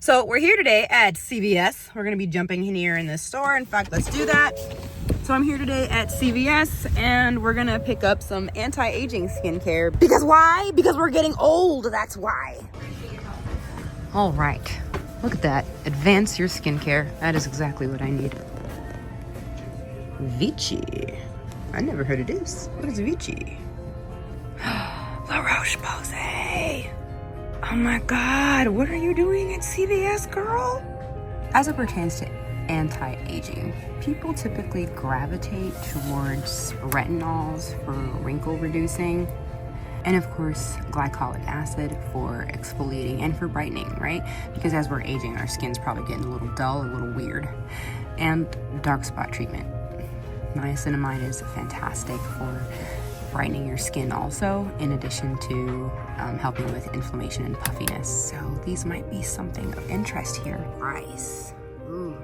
So we're here today at CVS. We're gonna be jumping in here in this store. In fact, let's do that. So I'm here today at CVS and we're gonna pick up some anti-aging skincare. Because why? Because we're getting old, that's why. All right, look at that. Advance your skincare. That is exactly what I need. Vichy. I never heard of this. What is Vichy? La Roche-Posay. Oh my God, what are you doing at CVS, girl? As it pertains to anti-aging, people typically gravitate towards retinols for wrinkle reducing, and of course, glycolic acid for exfoliating and for brightening, right? Because as we're aging, our skin's probably getting a little dull, a little weird. And dark spot treatment. Niacinamide is fantastic for brightening your skin also, in addition to helping with inflammation and puffiness. So these might be something of interest here. Price. Ooh,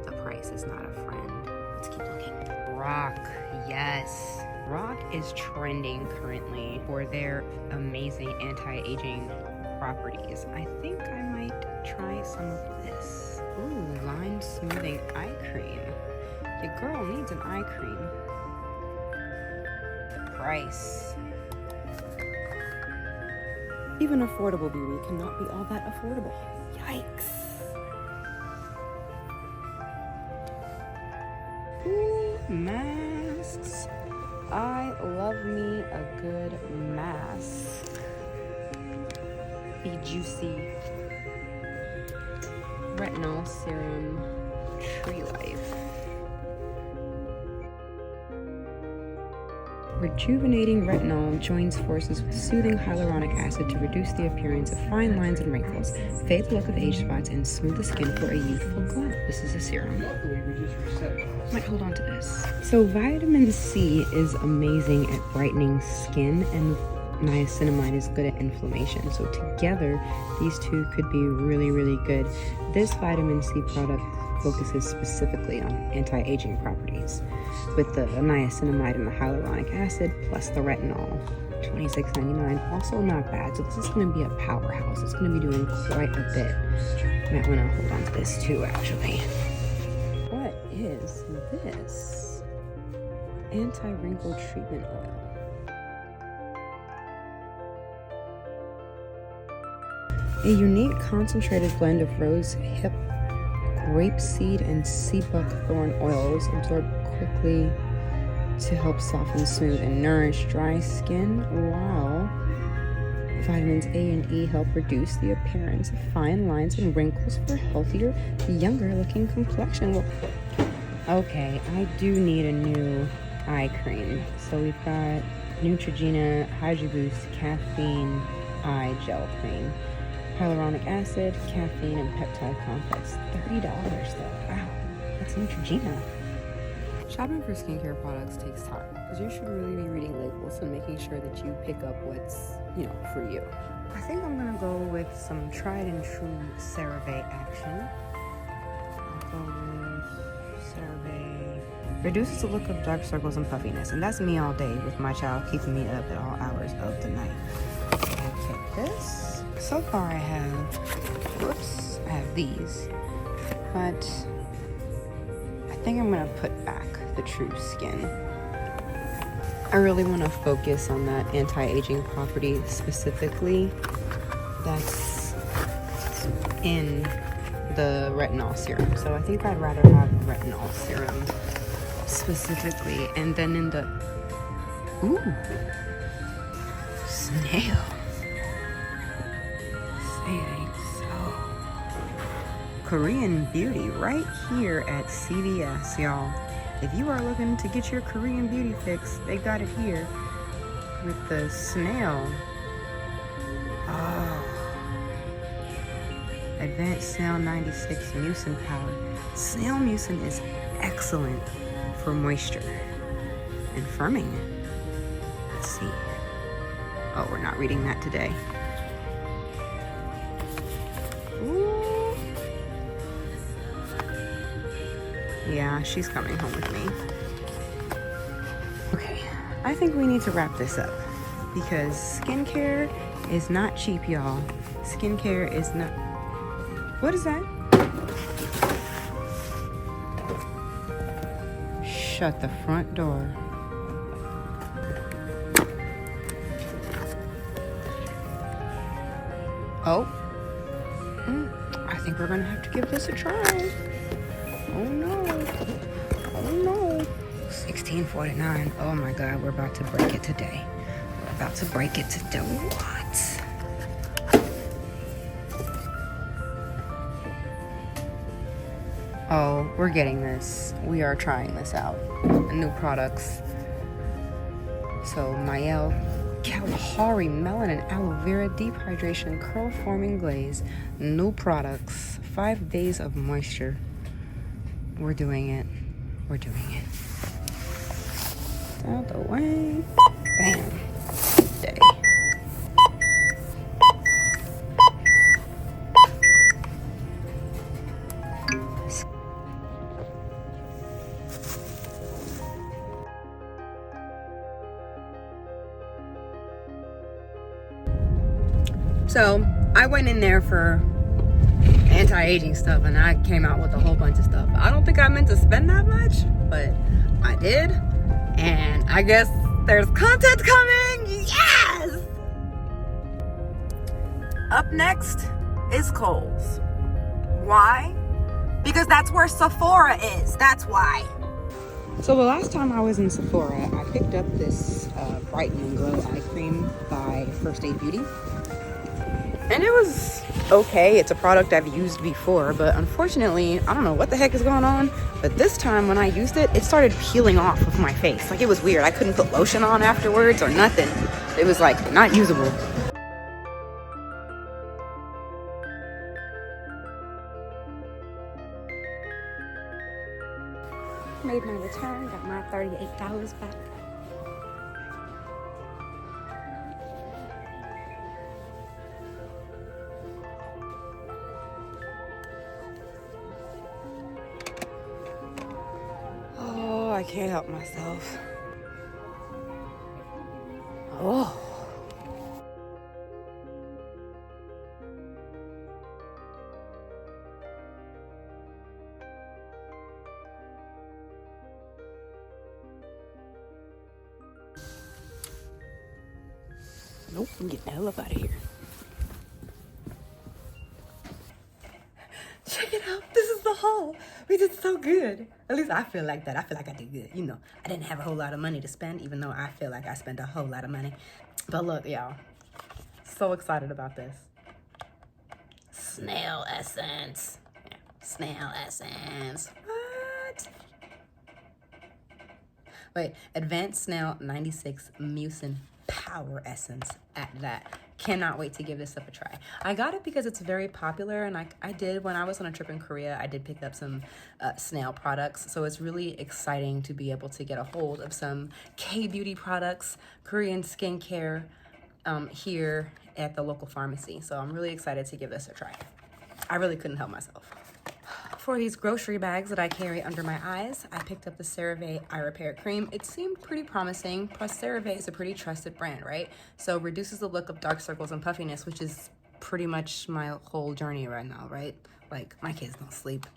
the price is not a friend. Let's keep looking. Rock, yes. Rock is trending currently for their amazing anti-aging properties. I think I might try some of this. Ooh, line smoothing eye cream. Your girl needs an eye cream. Price. Even affordable beauty cannot be all that affordable. Yikes. Ooh, masks. I love me a good mask. Be juicy. Retinol serum, Tree Life. Rejuvenating retinol joins forces with soothing hyaluronic acid to reduce the appearance of fine lines and wrinkles, fade the look of age spots, and smooth the skin for a youthful glow. This is a serum. Might hold on to this. So vitamin C is amazing at brightening skin, and niacinamide is good at inflammation. So together, these two could be really, really good. This vitamin C product focuses specifically on anti-aging properties with the niacinamide and the hyaluronic acid plus the retinol. $26.99, also not bad. So this is going to be a powerhouse. It's going to be doing quite a bit. Might want to hold on to this too, actually. What is this? Anti-wrinkle treatment oil. A unique concentrated blend of rose hip, grapeseed, and sea buckthorn oils absorb quickly to help soften, smooth, and nourish dry skin, while vitamins A and E help reduce the appearance of fine lines and wrinkles for a healthier, younger looking complexion. Well, okay, I do need a new eye cream. So we've got Neutrogena Hydro Boost Caffeine Eye Gel Cream. Hyaluronic acid, caffeine, and peptide complex. $30 though. Wow, that's Neutrogena. Shopping for skincare products takes time because you should really be reading labels and making sure that you pick up what's, for you. I think I'm gonna go with some tried and true CeraVe action. I'll go with CeraVe. Reduces the look of dark circles and puffiness, and that's me all day with my child keeping me up at all hours of the night. Okay, this. So far I have these, but I think I'm gonna put back the True Skin. I really want to focus on that anti-aging property specifically that's in the retinol serum. So I think I'd rather have retinol serum specifically, and then in the Snail. Korean beauty right here at CVS, y'all. If you are looking to get your Korean beauty fix, they got it here with the Snail. Oh. Advanced Snail 96 Mucin powder. Snail Mucin is excellent for moisture and firming. Let's see. Oh, we're not reading that today. Yeah, she's coming home with me. Okay, I think we need to wrap this up because skincare is not cheap, y'all. Skincare is not... What is that? Shut the front door. Oh. I think we're gonna have to give this a try. Oh no. Oh no. $16.49. Oh my God, we're about to break it today. We're about to break it today. What? Oh, we're getting this. We are trying this out. New products. So Mielle Kalahari Melon and Aloe Vera Deep Hydration Curl Forming Glaze. New products. 5 days of moisture. We're doing it. We're doing it. Out the way. Bam. Day. So I went in there for anti-aging stuff and I came out with a whole bunch of stuff. I don't think I meant to spend that much, but I did. And I guess there's content coming. Yes! Up next is Kohl's. Why? Because that's where Sephora is. That's why. So the last time I was in Sephora, I picked up this Brighten and Glow Eye Cream by First Aid Beauty. And it was okay. It's a product I've used before, but unfortunately, I don't know what the heck is going on, but this time when I used it, it started peeling off of my face. Like, it was weird. I couldn't put lotion on afterwards or nothing. It was like not usable. Made my return, got my $38 back. I can't help myself. Oh. Nope, I'm getting the hell up out of here. Check it out. This is the haul. We did so good. At least I feel like that. I feel like I did good. You know, I didn't have a whole lot of money to spend, even though I feel like I spent a whole lot of money. But look, y'all. So excited about this. Snail essence. Yeah, snail essence. What? Wait, Advanced Snail 96 Mucin Power Essence at that. Cannot wait to give this up a try. I got it because it's very popular, and I did, when I was on a trip in Korea, I did pick up some Snail products. So it's really exciting to be able to get a hold of some K-beauty products, Korean skincare here at the local pharmacy. So I'm really excited to give this a try. I really couldn't help myself. For these grocery bags that I carry under my eyes, I picked up the CeraVe Eye Repair Cream. It seemed pretty promising, plus CeraVe is a pretty trusted brand, right? So reduces the look of dark circles and puffiness, which is pretty much my whole journey right now, right? Like, my kids don't sleep.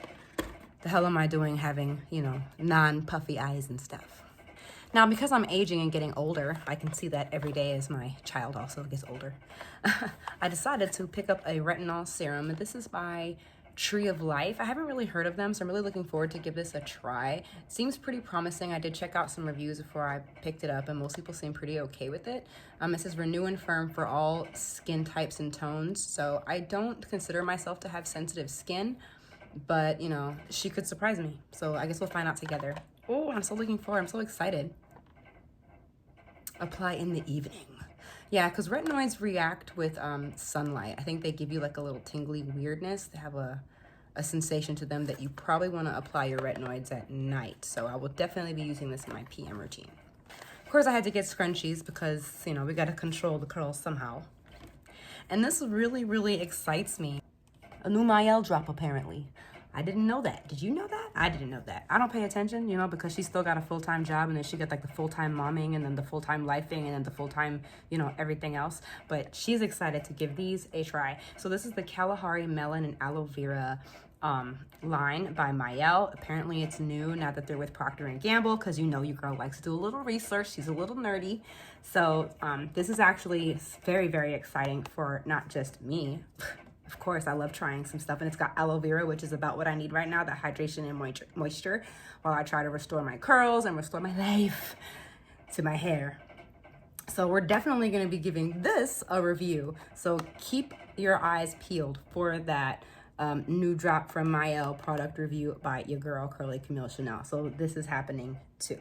The hell am I doing having, you know, non-puffy eyes and stuff? Now, because I'm aging and getting older, I can see that every day as my child also gets older. I decided to pick up a retinol serum, and this is by Tree of Life. I haven't really heard of them, so I'm really looking forward to give this a try. It seems pretty promising. I did check out some reviews before I picked it up, and most people seem pretty okay with it. It says renew and firm for all skin types and tones. So I don't consider myself to have sensitive skin, but you know, she could surprise me. So I guess we'll find out together. Oh, I'm so looking forward. I'm so excited. Apply in the evening. Yeah, because retinoids react with sunlight. I think they give you like a little tingly weirdness. They have a sensation to them that you probably want to apply your retinoids at night. So I will definitely be using this in my PM routine. Of course, I had to get scrunchies because, you know, we got to control the curls somehow. And this really, really excites me. A new Mielle drop, apparently. I didn't know that. Did you know that? I didn't know that. I don't pay attention, you know, because she's still got a full-time job, and then she got like the full-time momming, and then the full-time lifing, and then the full-time, you know, everything else. But she's excited to give these a try. So this is the Kalahari Melon and Aloe Vera line by Mielle. Apparently it's new now that they're with Procter & Gamble, because you know your girl likes to do a little research. She's a little nerdy. So this is actually very, very exciting for not just me. Of course, I love trying some stuff, and it's got aloe vera, which is about what I need right now, that hydration and moisture, while I try to restore my curls and restore my life to my hair. So we're definitely going to be giving this a review. So keep your eyes peeled for that new drop from Mielle product review by your girl, Curly Camille Chanel. So this is happening too.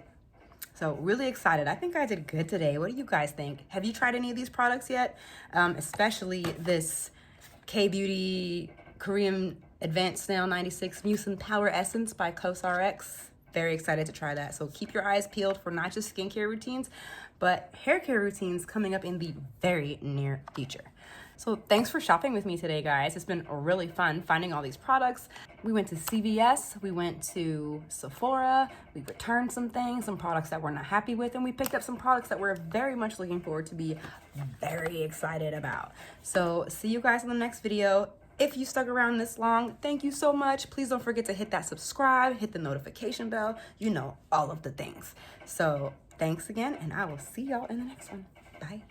So really excited. I think I did good today. What do you guys think? Have you tried any of these products yet? Especially this K-Beauty Korean Advanced Snail 96 Mucin Power Essence by CosRx. Very excited to try that. So keep your eyes peeled for not just skincare routines, but hair care routines coming up in the very near future. So thanks for shopping with me today, guys. It's been really fun finding all these products. We went to CVS, we went to Sephora, we returned some things, some products that we're not happy with, and we picked up some products that we're very much looking forward to be very excited about. So see you guys in the next video. If you stuck around this long, thank you so much. Please don't forget to hit that subscribe, hit the notification bell, you know, all of the things. So thanks again, and I will see y'all in the next one. Bye.